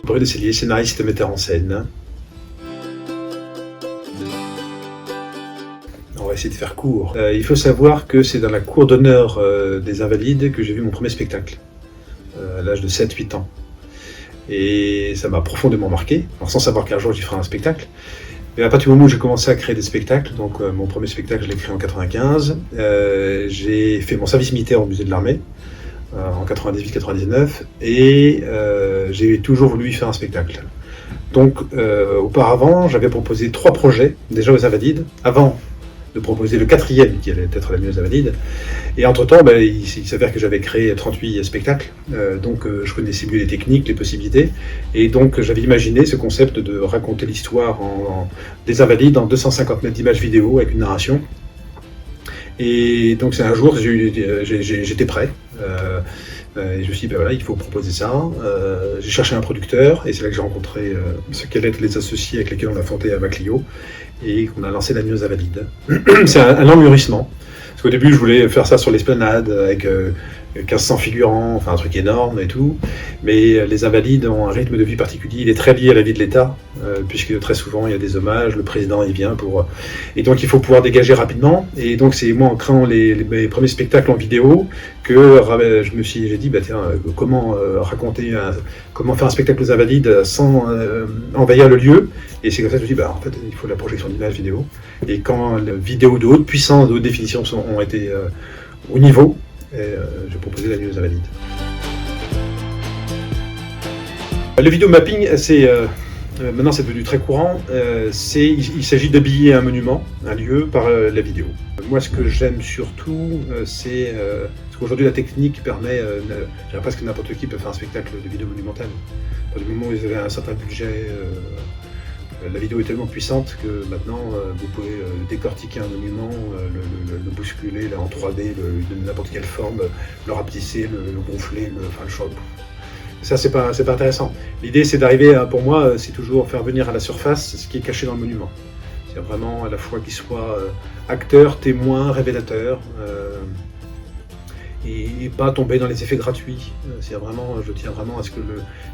Bruno Cellier, scénariste et metteur en scène. On va essayer de faire court. Il faut savoir que c'est dans la cour d'honneur des Invalides que j'ai vu mon premier spectacle, à l'âge de 7-8 ans. Et ça m'a profondément marqué, alors sans savoir qu'un jour j'y ferai un spectacle. Mais à partir du moment où j'ai commencé à créer des spectacles, donc mon premier spectacle je l'ai créé en 95, j'ai fait mon service militaire au musée de l'armée en 98-99 et j'ai toujours voulu y faire un spectacle. Donc auparavant j'avais proposé 3 projets déjà aux Invalides, avant de proposer le 4e qui allait être la nuit aux Invalides. Et entre-temps, il s'avère que j'avais créé 38 spectacles, donc je connaissais mieux les techniques, les possibilités, et donc j'avais imaginé ce concept de raconter l'histoire des Invalides en 250 mètres d'images vidéo avec une narration. Et donc c'est un jour, j'étais prêt, et je me suis dit, voilà, il faut proposer ça. J'ai cherché un producteur, et c'est là que j'ai rencontré ceux qui allaient être les associés avec lesquels on a fondé Maclio, et qu'on a lancé la nuit aux Invalides. C'est un long mûrissement. Parce qu'au début, je voulais faire ça sur l'esplanade avec 1500 figurants, enfin un truc énorme et tout. Mais les Invalides ont un rythme de vie particulier. Il est très lié à la vie de l'État, puisque très souvent il y a des hommages, le président il vient pour. Et donc il faut pouvoir dégager rapidement. Et donc c'est moi en créant mes premiers spectacles en vidéo que j'ai dit tiens, comment comment faire un spectacle aux Invalides sans envahir le lieu. Et c'est comme ça que je me dis en fait il faut la projection d'images vidéo. Et quand les vidéos de haute puissance, de haute définition ont été au niveau, j'ai proposé la nuit aux Invalides. Le vidéo mapping, maintenant c'est devenu très courant. Il s'agit d'habiller un monument, un lieu, par la vidéo. Moi, ce que j'aime surtout, c'est parce qu'aujourd'hui la technique permet, je dirais presque n'importe qui peut faire un spectacle de vidéo monumentale. Du moment où vous avez un certain budget, la vidéo est tellement puissante que maintenant vous pouvez décortiquer un monument, le bousculer en 3D, lui donner n'importe quelle forme, le rapetisser, le gonfler, le changer. Ça, c'est pas intéressant. L'idée, c'est d'arriver, pour moi, c'est toujours faire venir à la surface ce qui est caché dans le monument. C'est vraiment à la fois qu'il soit acteur, témoin, révélateur, et pas tomber dans les effets gratuits. Je tiens vraiment à ce que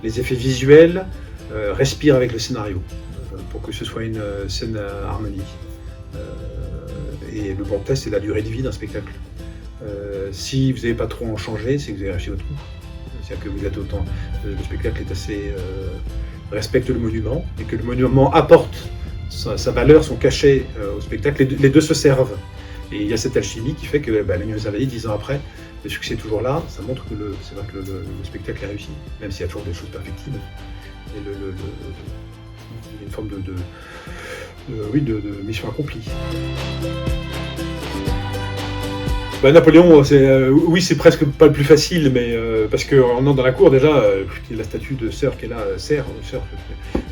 les effets visuels respirent avec le scénario, pour que ce soit une scène à harmonie. Et le bon test, c'est la durée de vie d'un spectacle. Si vous n'avez pas trop en changé, c'est que vous avez acheté votre coup. C'est-à-dire que vous êtes autant. Le spectacle est assez. Respecte le monument, et que le monument apporte sa valeur, son cachet au spectacle. Les deux se servent. Et il y a cette alchimie qui fait que la nuit aux Invalides, 10 ans après, le succès est toujours là. Ça montre que c'est vrai que le spectacle est réussi, même s'il y a toujours des choses perfectibles. Et il y a une forme de mission accomplie. Napoléon, c'est presque pas le plus facile, mais parce qu'en entrant dans la cour, déjà, la statue de Sœur qui est là,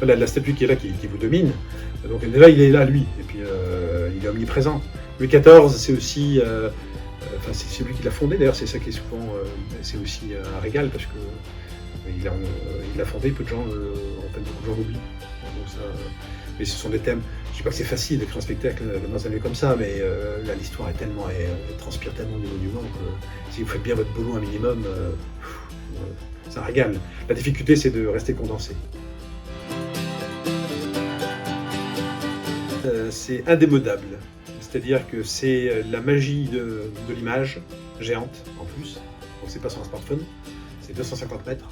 la statue qui est là, qui vous domine. Donc déjà, il est là, lui, et puis il est omniprésent. Louis XIV, c'est aussi, c'est celui qui l'a fondé, d'ailleurs, c'est ça qui est souvent, c'est aussi un régal, parce que il l'a fondé, peu de gens, en fait, beaucoup de gens l'oublient. Mais ce sont des thèmes. Je ne dis pas que c'est facile d'écrire un spectacle dans un lieu comme ça, mais là l'histoire est tellement, elle transpire tellement du monument que si vous faites bien votre boulot un minimum, c'est un régal. La difficulté, c'est de rester condensé. C'est indémodable, c'est-à-dire que c'est la magie de l'image géante en plus. Donc c'est pas sur un smartphone, c'est 250 mètres.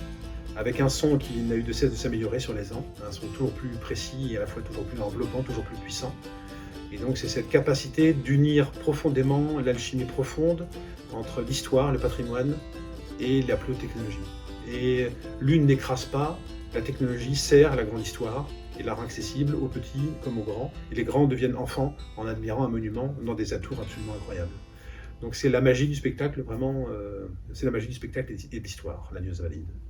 Avec un son qui n'a eu de cesse de s'améliorer sur les ans, un son toujours plus précis et à la fois toujours plus enveloppant, toujours plus puissant. Et donc c'est cette capacité d'unir profondément l'alchimie profonde entre l'histoire, le patrimoine et la plus haute technologie. Et l'une n'écrase pas, la technologie sert la grande histoire et la rend accessible aux petits comme aux grands. Et les grands deviennent enfants en admirant un monument dans des atours absolument incroyables. Donc c'est la magie du spectacle, vraiment, c'est la magie du spectacle et de l'histoire, la nuit aux Invalides.